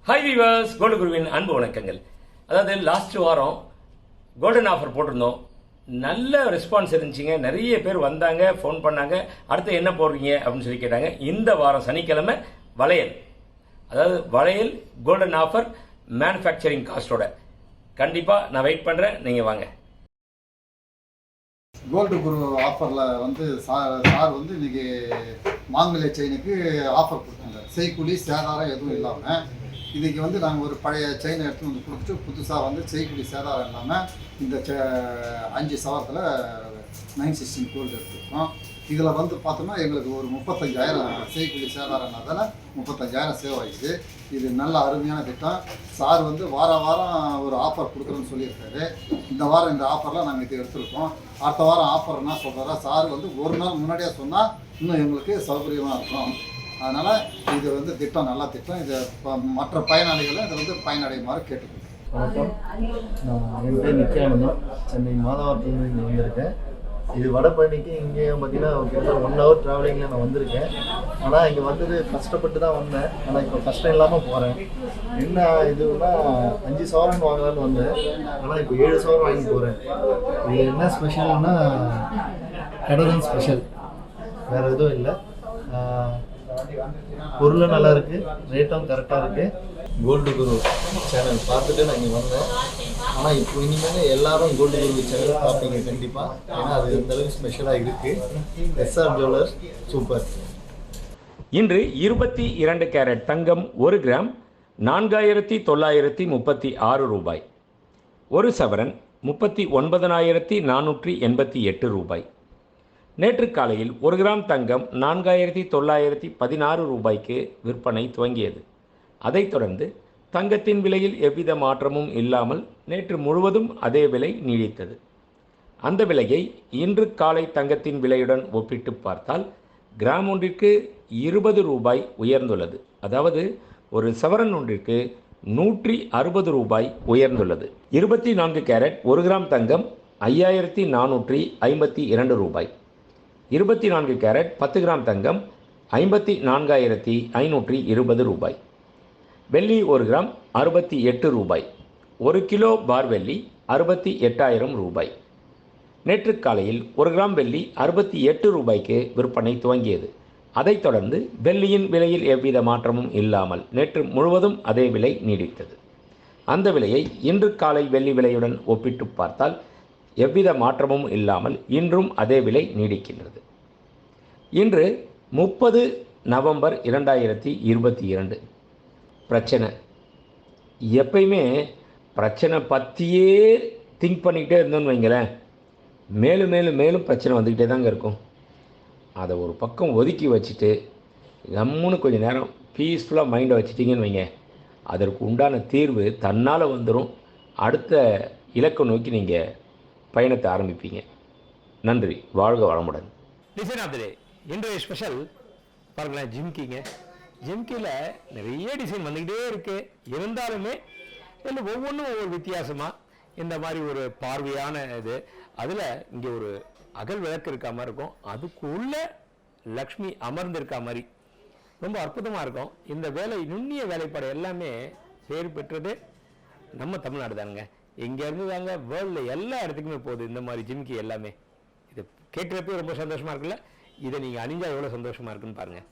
Hi viewers, gold குருவின் அன்பு வணக்கங்கள். அதாவது லாஸ்ட் வாரம் கோல்டன் ஆஃபர் போட்டிருந்தோம். நல்ல ரெஸ்பான்ஸ் இருந்துச்சுங்க. நிறைய பேர் வந்தாங்க, ஃபோன் பண்ணாங்க. அடுத்து என்ன போடுறீங்க அப்படின்னு சொல்லி கேட்டாங்க. இந்த வாரம் சனிக்கிழமை வளையல், அதாவது வளையல் கோல்டன் ஆஃபர் மேனுஃபேக்சரிங் காஸ்டோட. கண்டிப்பாக நான் வெயிட் பண்ணுறேன், நீங்கள் வாங்க. கோல்டு குரு ஆஃபரில் வந்து சார் வந்து இன்னைக்கு மாங்கல்ய செயினுக்கு ஆஃபர் கொடுத்தாங்க. செய்கூலி சேதாரம் எதுவும் இல்லாமல் இன்றைக்கி வந்து நாங்கள் ஒரு பழைய செயினை எடுத்து வந்து கொடுத்துட்டு புதுசாக வந்து செய்கூலி சேதாரம் இல்லாமல் இந்த 5 சவரத்தில் 916 கோல்டு எடுத்துருக்கோம். இதில் வந்து பார்த்தோம்னா எங்களுக்கு ஒரு 35,000 செய்கூலி சேதாரம்னால 35,000 சேவ் ஆகிடுது. இது நல்ல அருமையான திட்டம். சார் வந்து வாரம் ஒரு ஆஃபர் கொடுக்குறோன்னு சொல்லியிருக்காரு. இந்த வாரம் இந்த ஆஃபர்லாம் நாங்கள் இது எடுத்துருக்கோம். அடுத்த வாரம் ஆஃபர் என்ன சொல்கிறாரா, சார் வந்து ஒரு நாள் முன்னாடியே சொன்னால் இன்னும் எங்களுக்கு சௌகரியமாக இருக்கும். அதனால் இது வந்து திட்டம் நல்ல திட்டம். இது மற்ற பயனாளிகளை இதை வந்து பயனடையுமாறு கேட்டுக்கொள்கிறேன். வணக்கம், நான் என் பேர் நித்யானந்தம். சென்னை மாதவரத்துலேருந்து இங்கே வந்திருக்கேன். இது வடபழனிக்கு இங்கே பார்த்தீங்கன்னா கிட்டத்தட்ட 1 hour ட்ராவலிங்கில் நான் வந்திருக்கேன். ஆனால் இங்கே வந்தது கஷ்டப்பட்டு தான் வந்தேன். ஆனால் இப்போ கஷ்டம் இல்லாமல் போகிறேன். என்ன இதுன்னா 5 சவரன் வாங்கலான்னு வந்தேன். ஆனால் இப்போ 7 சவரன் வாங்கி போகிறேன். இது என்ன ஸ்பெஷல்னா கடை தான் ஸ்பெஷல், வேறு எதுவும் இல்லை. பொருளும் நல்லா இருக்குது, ரேட்டும் கரெக்டாக இருக்குது. கோல்டு குரு சேனல் பார்த்துட்டு நான் இங்கே வந்தேன். ஆனால் இப்போ இனிமேல் எல்லாரும் கோல்டு குரு சேனல் பார்ப்பீங்க கண்டிப்பாக. ஏன்னா அது அந்தளவுக்கு ஸ்பெஷலாக இருக்குது. SR jewellers super. இன்று 22 கேரட் தங்கம் 1 கிராம் 4,936 ரூபாய். 1 சவரன் 39,488 ரூபாய். நேற்று காலையில் 1 கிராம் தங்கம் 4,916 ரூபாய்க்கு விற்பனை துவங்கியது. அதைத் தொடர்ந்து தங்கத்தின் விலையில் எவ்வித மாற்றமும் இல்லாமல் நேற்று முழுவதும் அதே விலை நீடித்தது. அந்த விலையை இன்று காலை தங்கத்தின் விலையுடன் ஒப்பிட்டு பார்த்தால் கிராம் ஒன்றிற்கு 20 ரூபாய் உயர்ந்துள்ளது. அதாவது ஒரு சவரன் ஒன்றிற்கு 160 ரூபாய் உயர்ந்துள்ளது. 24 கேரட் 1 கிராம் தங்கம் 5,452 ரூபாய். 24 கேரட் 10 கிராம் தங்கம் 54,520 ரூபாய். வெள்ளி 1 கிராம் 68 ரூபாய். 1 கிலோ பார் வெள்ளி 68,000 ரூபாய். நேற்று காலையில் 1 கிராம் வெள்ளி 68 ரூபாய்க்கு விற்பனை துவங்கியது. அதைத் தொடர்ந்து வெள்ளியின் விலையில் எவ்வித மாற்றமும் இல்லாமல் நேற்று முழுவதும் அதே விலை நீடித்தது. அந்த விலையை இன்று காலை வெள்ளி விலையுடன் ஒப்பிட்டு பார்த்தால் எவ்வித மாற்றமும் இல்லாமல் இன்றும் அதே விலை நீடிக்கின்றது. இன்று 30 நவம்பர் 2022. பிரச்சனை எப்பயுமே பிரச்சனை பற்றியே திங்க் பண்ணிக்கிட்டே இருந்தோன்னு வைங்களேன், மேலும் மேலும் மேலும் பிரச்சனை வந்துக்கிட்டே தாங்க இருக்கும். அதை ஒரு பக்கம் ஒதுக்கி வச்சுட்டு கம்முன்னு கொஞ்சம் நேரம் பீஸ்ஃபுல்லாக மைண்டை வச்சுட்டிங்கன்னு வைங்க, அதற்கு உண்டான தீர்வு தன்னால் வந்துடும். அடுத்த இலக்கை நோக்கி நீங்கள் பயணத்தை ஆரம்பிப்பீங்க. நன்றி, வாழ்க வளமுடன். டிசைன் ஆஃப் தி டே இன்றைய ஸ்பெஷல் பாருங்களேன், ஜிம்கிங்க. ஜிம்கியில் நிறைய டிசைன் வந்துக்கிட்டே இருக்குது. இருந்தாலுமே இதில் ஒவ்வொன்றும் ஒவ்வொரு வித்தியாசமாக இந்த மாதிரி ஒரு பார்வையான இது. அதில் இங்கே ஒரு அகல் விளக்கு இருக்க மாதிரி இருக்கும், அதுக்குள்ளே லக்ஷ்மி அமர்ந்திருக்க மாதிரி ரொம்ப அற்புதமாக இருக்கும். இந்த வேலை நுண்ணிய வேலைப்பாடு எல்லாமே பேர் பெற்றது நம்ம தமிழ்நாடு தானுங்க. இங்கேருந்து தாங்க வேர்ல்டில் எல்லா இடத்துக்குமே போகுது இந்த மாதிரி ஜிம்கி எல்லாமே. இதை கேட்குறப்பே ரொம்ப சந்தோஷமாக இருக்குல்ல. இதை நீங்கள் அணிஞ்சால் எவ்வளோ சந்தோஷமாக இருக்குன்னு பாருங்கள்.